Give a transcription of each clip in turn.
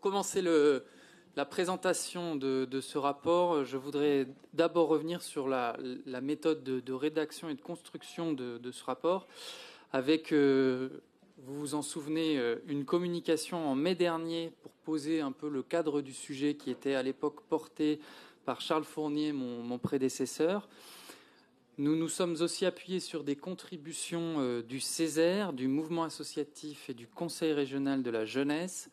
Pour commencer la présentation de ce rapport, je voudrais d'abord revenir sur la méthode de rédaction et de construction de ce rapport, avec, vous vous en souvenez, une communication en mai dernier pour poser un peu le cadre du sujet qui était à l'époque porté par Charles Fournier, mon prédécesseur. Nous nous sommes aussi appuyés sur des contributions du Césaire, du mouvement associatif et du Conseil régional de la jeunesse.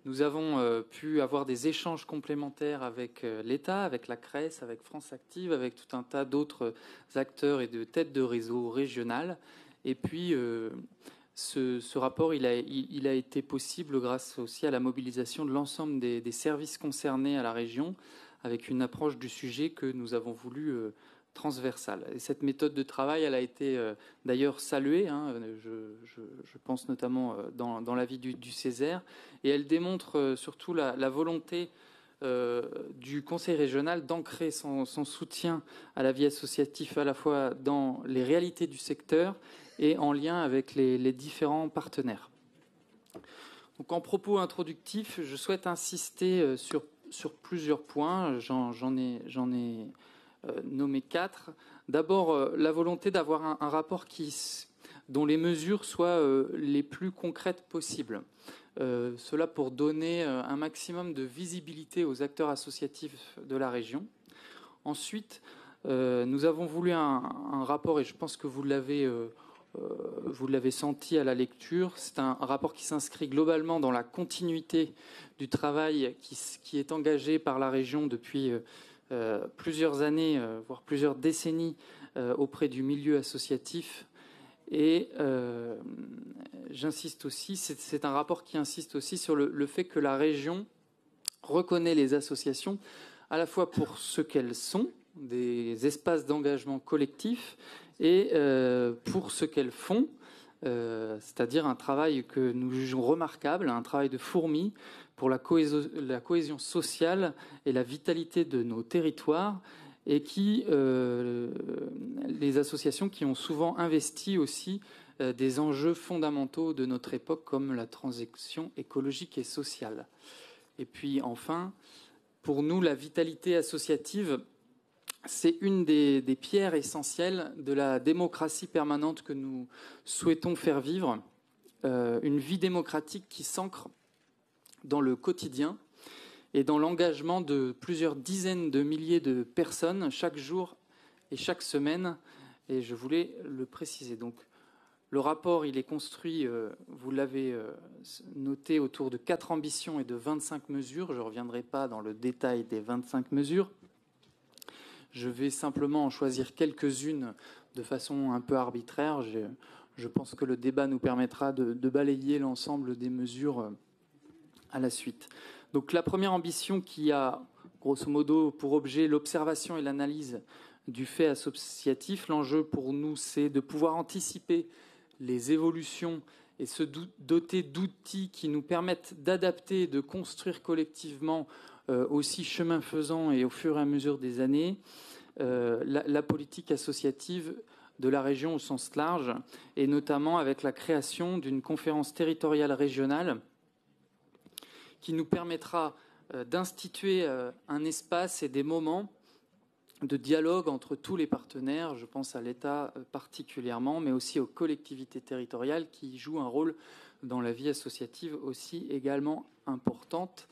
Nous avons pu avoir des échanges complémentaires avec l'État, avec la CRES, avec France Active, avec tout un tas d'autres acteurs et de têtes de réseau régionales. Et puis, ce rapport, il a été possible grâce aussi à la mobilisation de l'ensemble des services concernés à la région, avec une approche du sujet que nous avons voulu transversale. Et cette méthode de travail, elle a été d'ailleurs saluée, je pense notamment dans l'avis du Césaire, et elle démontre surtout la volonté du Conseil régional d'ancrer son soutien à la vie associative à la fois dans les réalités du secteur et en lien avec les différents partenaires. Donc, en propos introductif, je souhaite insister sur plusieurs points. J'en ai nommé 4. D'abord, la volonté d'avoir un rapport dont les mesures soient les plus concrètes possibles. Cela pour donner un maximum de visibilité aux acteurs associatifs de la région. Ensuite, nous avons voulu un rapport, et je pense que vous l'avez senti à la lecture, c'est un rapport qui s'inscrit globalement dans la continuité du travail qui est engagé par la région depuis plusieurs années, voire plusieurs décennies auprès du milieu associatif. Et j'insiste aussi, c'est un rapport qui insiste aussi sur le fait que la région reconnaît les associations à la fois pour ce qu'elles sont, des espaces d'engagement collectif, et pour ce qu'elles font, c'est-à-dire un travail que nous jugeons remarquable, un travail de fourmi pour la cohésion sociale et la vitalité de nos territoires, et les associations qui ont souvent investi aussi des enjeux fondamentaux de notre époque, comme la transition écologique et sociale. Et puis enfin, pour nous, la vitalité associative, c'est une des pierres essentielles de la démocratie permanente que nous souhaitons faire vivre, une vie démocratique qui s'ancre dans le quotidien et dans l'engagement de plusieurs dizaines de milliers de personnes chaque jour et chaque semaine, et je voulais le préciser. Donc, le rapport, il est construit, vous l'avez noté, autour de 4 ambitions et de 25 mesures. Je ne reviendrai pas dans le détail des 25 mesures. Je vais simplement en choisir quelques-unes de façon un peu arbitraire. Je pense que le débat nous permettra de balayer l'ensemble des mesures à la suite. Donc la première ambition, qui a grosso modo pour objet l'observation et l'analyse du fait associatif, l'enjeu pour nous, c'est de pouvoir anticiper les évolutions et se doter d'outils qui nous permettent d'adapter, de construire collectivement, aussi chemin faisant et au fur et à mesure des années, la politique associative de la région au sens large, et notamment avec la création d'une conférence territoriale régionale qui nous permettra d'instituer un espace et des moments de dialogue entre tous les partenaires. Je pense à l'État particulièrement, mais aussi aux collectivités territoriales qui jouent un rôle dans la vie associative aussi également importante.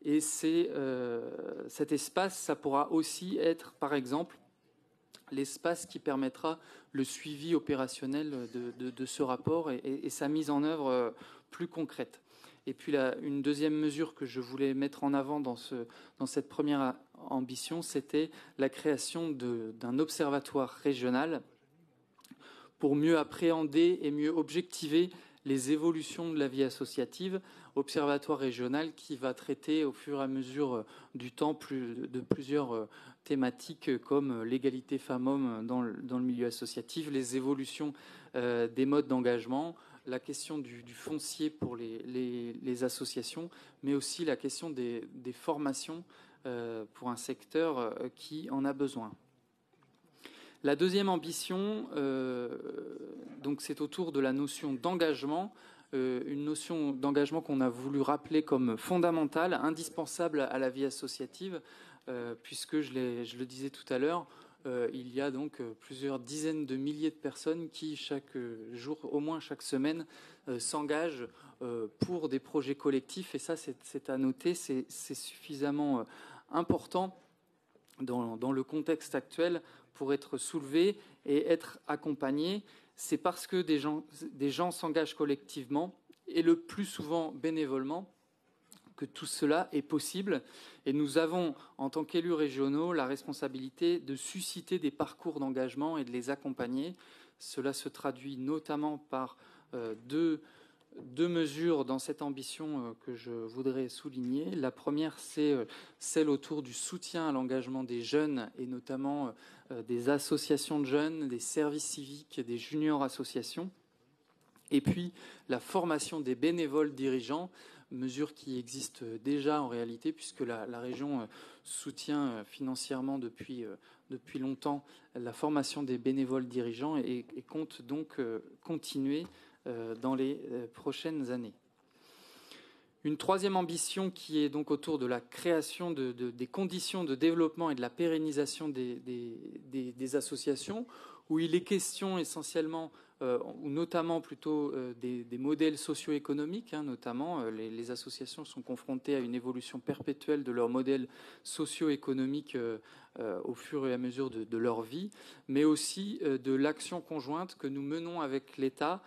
Et cet espace, ça pourra aussi être, par exemple, l'espace qui permettra le suivi opérationnel de ce rapport et sa mise en œuvre plus concrète. Et puis une deuxième mesure que je voulais mettre en avant dans cette première ambition, c'était la création d'un observatoire régional pour mieux appréhender et mieux objectiver les évolutions de la vie associative, observatoire régional qui va traiter au fur et à mesure du temps de plusieurs thématiques comme l'égalité femmes-hommes dans le milieu associatif, les évolutions des modes d'engagement, la question du foncier pour les associations, mais aussi la question des formations pour un secteur qui en a besoin. La deuxième ambition, donc c'est autour de la notion d'engagement. une notion d'engagement qu'on a voulu rappeler comme fondamentale, indispensable à la vie associative, puisque je le disais tout à l'heure, il y a donc plusieurs dizaines de milliers de personnes qui, chaque jour, au moins chaque semaine, s'engagent pour des projets collectifs. Et ça, c'est à noter, c'est suffisamment important dans le contexte actuel pour être soulevé et être accompagné. C'est parce que des gens s'engagent collectivement et le plus souvent bénévolement que tout cela est possible. Et nous avons, en tant qu'élus régionaux, la responsabilité de susciter des parcours d'engagement et de les accompagner. Cela se traduit notamment par deux mesures dans cette ambition que je voudrais souligner. La première, c'est celle autour du soutien à l'engagement des jeunes et notamment des associations de jeunes, des services civiques, des juniors associations. Et puis la formation des bénévoles dirigeants, mesure qui existe déjà en réalité puisque la région soutient financièrement depuis longtemps la formation des bénévoles dirigeants et compte donc continuer dans les prochaines années. Une troisième ambition qui est donc autour de la création des conditions de développement et de la pérennisation des associations, où il est question essentiellement, ou notamment plutôt des modèles socio-économiques, notamment les associations sont confrontées à une évolution perpétuelle de leur modèle socio-économique au fur et à mesure de leur vie, mais aussi de l'action conjointe que nous menons avec l'État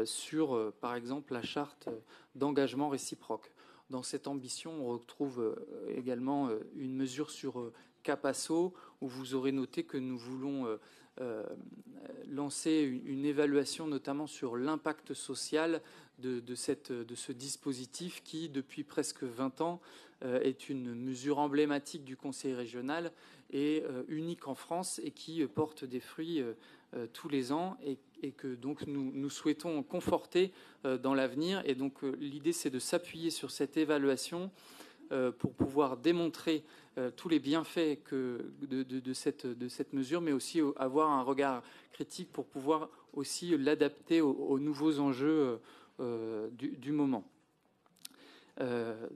sur, par exemple, la charte d'engagement réciproque. Dans cette ambition, on retrouve également une mesure sur Capasso, où vous aurez noté que nous voulons lancer une évaluation notamment sur l'impact social de ce dispositif qui, depuis presque 20 ans, est une mesure emblématique du Conseil régional et unique en France et qui porte des fruits tous les ans et que donc nous souhaitons conforter dans l'avenir. Et donc l'idée, c'est de s'appuyer sur cette évaluation pour pouvoir démontrer tous les bienfaits de cette mesure, mais aussi avoir un regard critique pour pouvoir aussi l'adapter aux nouveaux enjeux du moment.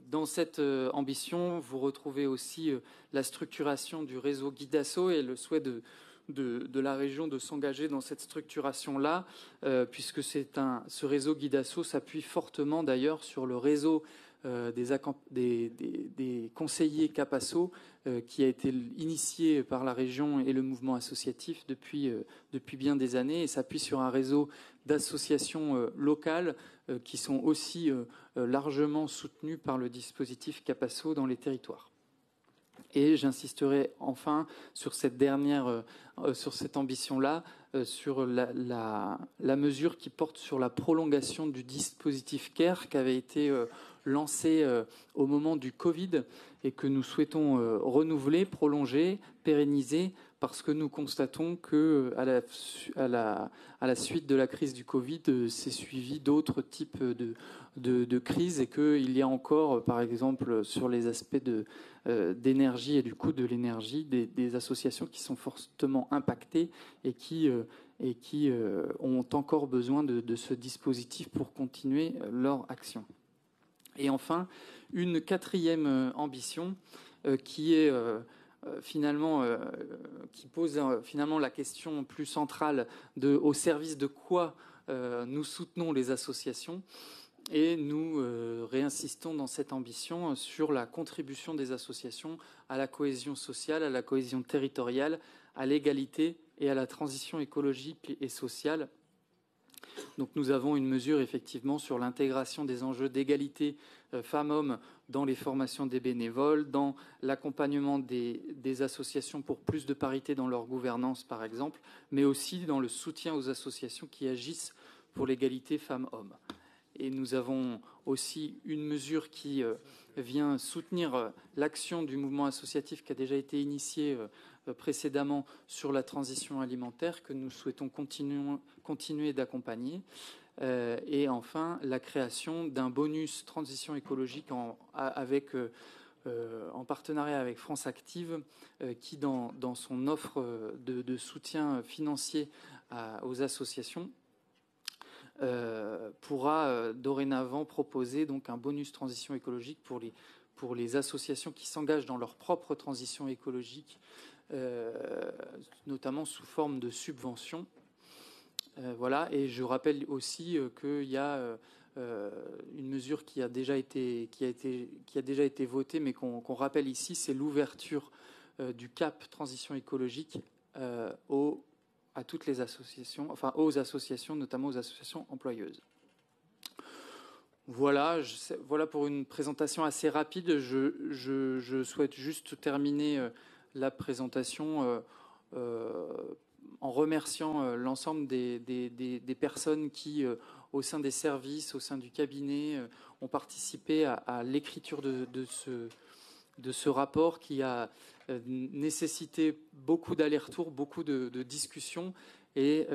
Dans cette ambition, vous retrouvez aussi la structuration du réseau Guidasso et le souhait de la région de s'engager dans cette structuration-là, puisque ce réseau Guidasso s'appuie fortement d'ailleurs sur le réseau des conseillers Capasso, qui a été initié par la région et le mouvement associatif depuis bien des années, et s'appuie sur un réseau d'associations locales qui sont aussi largement soutenues par le dispositif Capasso dans les territoires. Et j'insisterai enfin sur cette ambition-là, sur la mesure qui porte sur la prolongation du dispositif CARE qui avait été lancé au moment du Covid et que nous souhaitons renouveler, prolonger, pérenniser, parce que nous constatons que à la suite de la crise du Covid, s'est suivi d'autres types de crises et qu'il y a encore, par exemple, sur les aspects d'énergie et du coût de l'énergie, des associations qui sont fortement impactées et qui ont encore besoin de ce dispositif pour continuer leur action. Et enfin, une quatrième ambition qui est qui pose finalement la question plus centrale au service de quoi nous soutenons les associations. Et nous réinsistons dans cette ambition sur la contribution des associations à la cohésion sociale, à la cohésion territoriale, à l'égalité et à la transition écologique et sociale. Donc nous avons une mesure effectivement sur l'intégration des enjeux d'égalité femmes-hommes dans les formations des bénévoles, dans l'accompagnement des associations pour plus de parité dans leur gouvernance par exemple, mais aussi dans le soutien aux associations qui agissent pour l'égalité femmes-hommes. Et nous avons aussi une mesure qui vient soutenir l'action du mouvement associatif qui a déjà été initié précédemment sur la transition alimentaire que nous souhaitons continuer d'accompagner. Et enfin, la création d'un bonus transition écologique en partenariat avec France Active qui, dans son offre de soutien financier aux associations, pourra dorénavant proposer donc un bonus transition écologique pour les associations qui s'engagent dans leur propre transition écologique, notamment sous forme de subventions. Voilà, et je rappelle aussi qu'il y a une mesure qui a déjà été votée, mais qu'on rappelle ici, c'est l'ouverture du CAP transition écologique à toutes les associations, enfin aux associations, notamment aux associations employeuses. Voilà, voilà pour une présentation assez rapide. Je souhaite juste terminer la présentation en remerciant l'ensemble des personnes qui, au sein des services, au sein du cabinet, ont participé à l'écriture de ce rapport qui a nécessité beaucoup d'allers-retours, beaucoup de discussions et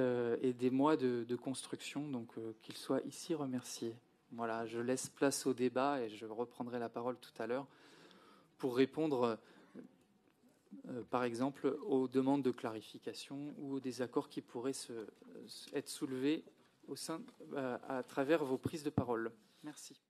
des mois de construction. Donc, qu'ils soient ici remerciés. Voilà, je laisse place au débat et je reprendrai la parole tout à l'heure pour répondre par exemple, aux demandes de clarification ou aux désaccords qui pourraient être soulevés à travers vos prises de parole. Merci.